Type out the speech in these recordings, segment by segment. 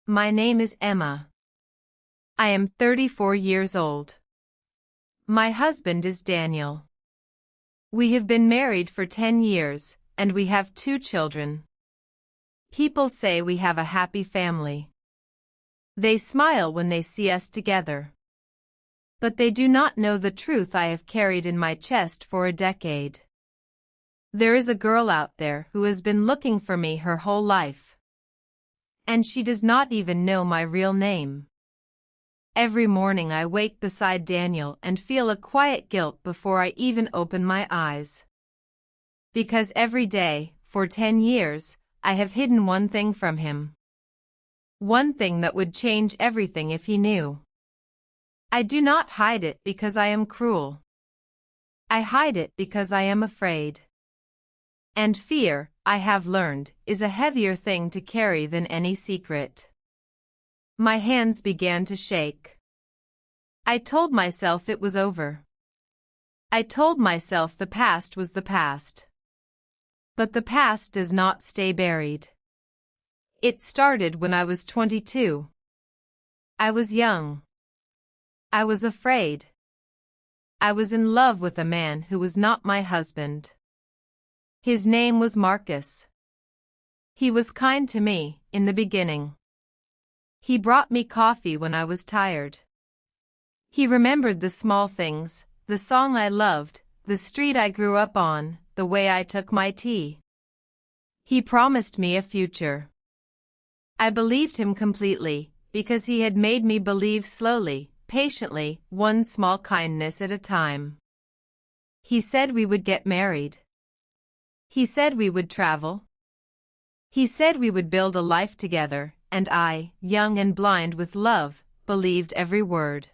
My name is Emma. I am 34 years old. My husband is Daniel. We have been married for 10 years, and we have 2 children. People say we have a happy family. They smile when they see us together. But they do not know the truth I have carried in my chest for a decade. There is a girl out there who has been looking for me her whole life. And she does not even know my real name. Every morning I wake beside Daniel and feel a quiet guilt before I even open my eyes. Because every day, for 10 years, I have hidden one thing from him. One thing that would change everything if he knew. I do not hide it because I am cruel. I hide it because I am afraid. And fear, I have learned, is a heavier thing to carry than any secret. My hands began to shake. I told myself it was over. I told myself the past was the past. But the past does not stay buried. It started when I was 22. I was young. I was afraid. I was in love with a man who was not my husband. His name was Marcus. He was kind to me, in the beginning. He brought me coffee when I was tired. He remembered the small things, the song I loved, the street I grew up on, the way I took my tea. He promised me a future. I believed him completely, because he had made me believe slowly, patiently, one small kindness at a time. He said we would get married. He said we would travel. He said we would build a life together, and I, young and blind with love, believed every word.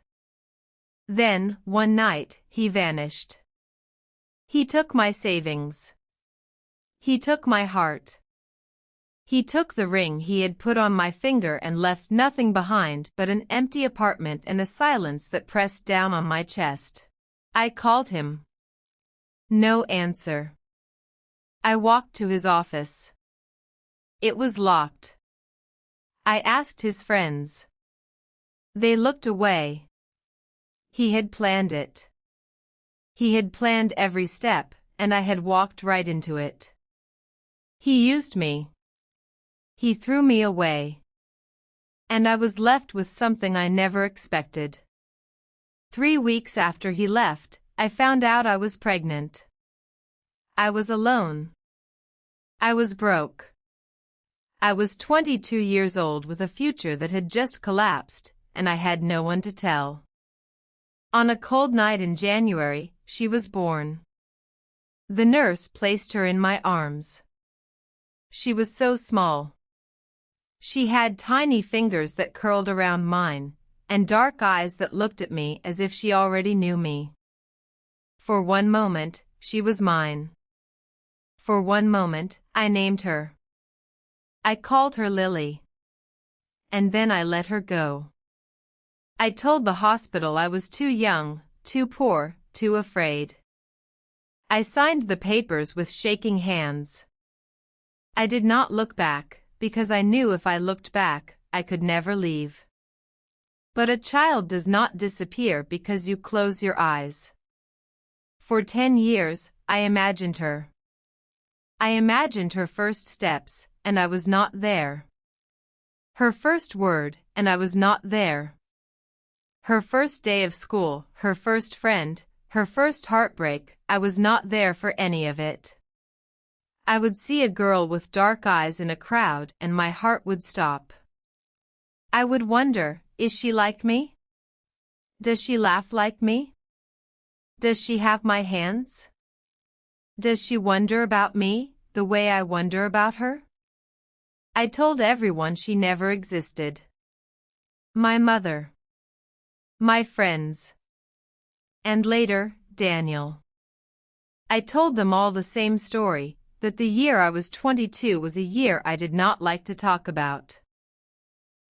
Then, one night, he vanished. He took my savings. He took my heart. He took the ring he had put on my finger and left nothing behind but an empty apartment and a silence that pressed down on my chest. I called him. No answer. I walked to his office. It was locked. I asked his friends. They looked away. He had planned it. He had planned every step, and I had walked right into it. He used me. He threw me away. And I was left with something I never expected. 3 weeks after he left, I found out I was pregnant. I was alone. I was broke. I was 22 years old with a future that had just collapsed, and I had no one to tell. On a cold night in January, she was born. The nurse placed her in my arms. She was so small. She had tiny fingers that curled around mine, and dark eyes that looked at me as if she already knew me. For one moment, she was mine. For one moment, I named her. I called her Lily. And then I let her go. I told the hospital I was too young, too poor, too afraid. I signed the papers with shaking hands. I did not look back, because I knew if I looked back, I could never leave. But a child does not disappear because you close your eyes. For 10 years, I imagined her. I imagined her first steps, and I was not there. Her first word, and I was not there. Her first day of school, her first friend, her first heartbreak, I was not there for any of it. I would see a girl with dark eyes in a crowd and my heart would stop. I would wonder, is she like me? Does she laugh like me? Does she have my hands? Does she wonder about me, the way I wonder about her? I told everyone she never existed. My mother. My friends. And later, Daniel. I told them all the same story, that the year I was 22 was a year I did not like to talk about.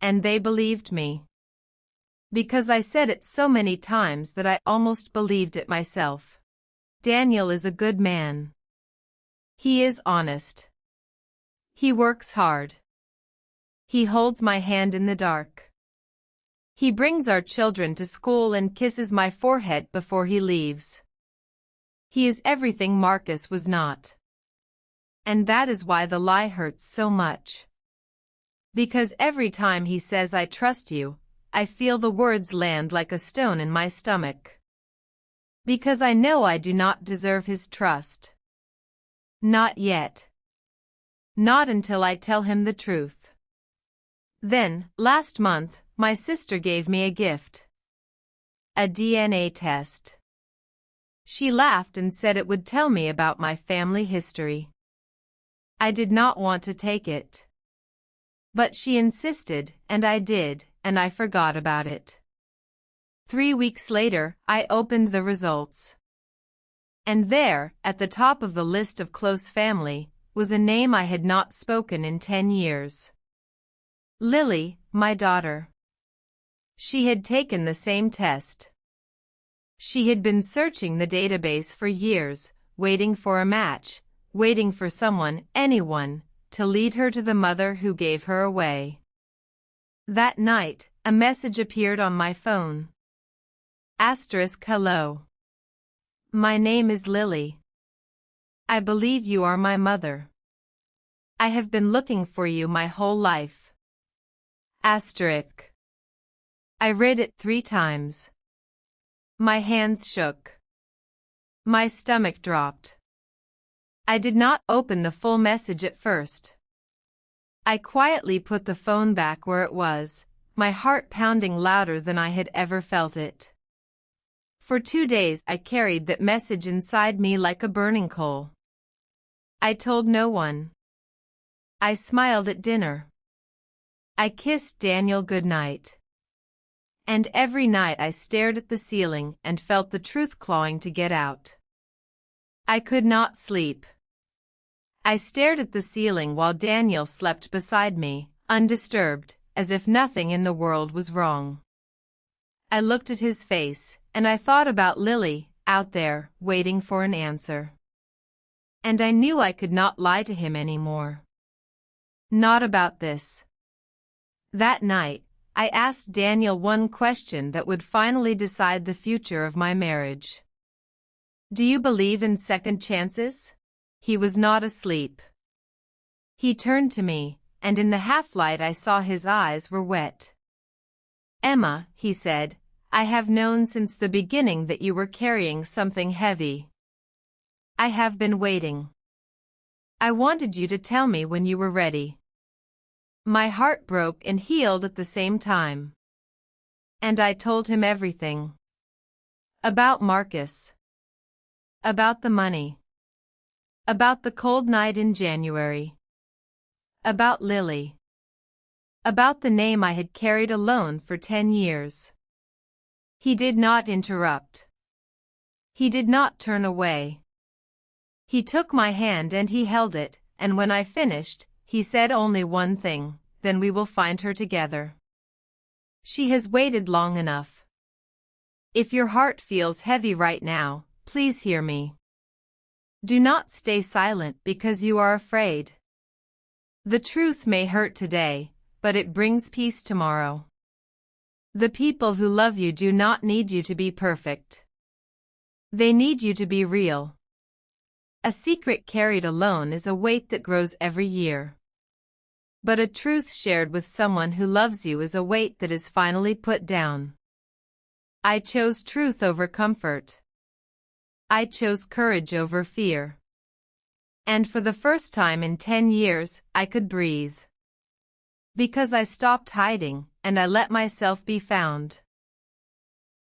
And they believed me. Because I said it so many times that I almost believed it myself. Daniel is a good man. He is honest. He works hard. He holds my hand in the dark. He brings our children to school and kisses my forehead before he leaves. He is everything Marcus was not. And that is why the lie hurts so much. Because every time he says I trust you, I feel the words land like a stone in my stomach. Because I know I do not deserve his trust. Not yet. Not until I tell him the truth. Then, last month, my sister gave me a gift. A DNA test. She laughed and said it would tell me about my family history. I did not want to take it. But she insisted, and I did, and I forgot about it. 3 weeks later, I opened the results. And there, at the top of the list of close family, was a name I had not spoken in 10 years. Lily, my daughter. She had taken the same test. She had been searching the database for years, waiting for a match, waiting for someone, anyone, to lead her to the mother who gave her away. That night, a message appeared on my phone. Hello. My name is Lily. I believe you are my mother. I have been looking for you my whole life. I read it 3 times. My hands shook. My stomach dropped. I did not open the full message at first. I quietly put the phone back where it was, my heart pounding louder than I had ever felt it. For 2 days I carried that message inside me like a burning coal. I told no one. I smiled at dinner. I kissed Daniel goodnight. And every night I stared at the ceiling and felt the truth clawing to get out. I could not sleep. I stared at the ceiling while Daniel slept beside me, undisturbed, as if nothing in the world was wrong. I looked at his face, and I thought about Lily, out there, waiting for an answer. And I knew I could not lie to him anymore. Not about this. That night, I asked Daniel one question that would finally decide the future of my marriage. Do you believe in second chances? He was not asleep. He turned to me, and in the half-light I saw his eyes were wet. Emma, he said, I have known since the beginning that you were carrying something heavy. I have been waiting. I wanted you to tell me when you were ready. My heart broke and healed at the same time. And I told him everything. About Marcus. About the money. About the cold night in January. About Lily. About the name I had carried alone for 10 years. He did not interrupt. He did not turn away. He took my hand and he held it, and when I finished, he said only one thing, then we will find her together. She has waited long enough. If your heart feels heavy right now, please hear me. Do not stay silent because you are afraid. The truth may hurt today, but it brings peace tomorrow. The people who love you do not need you to be perfect. They need you to be real. A secret carried alone is a weight that grows every year. But a truth shared with someone who loves you is a weight that is finally put down. I chose truth over comfort. I chose courage over fear. And for the first time in 10 years, I could breathe. Because I stopped hiding, and I let myself be found.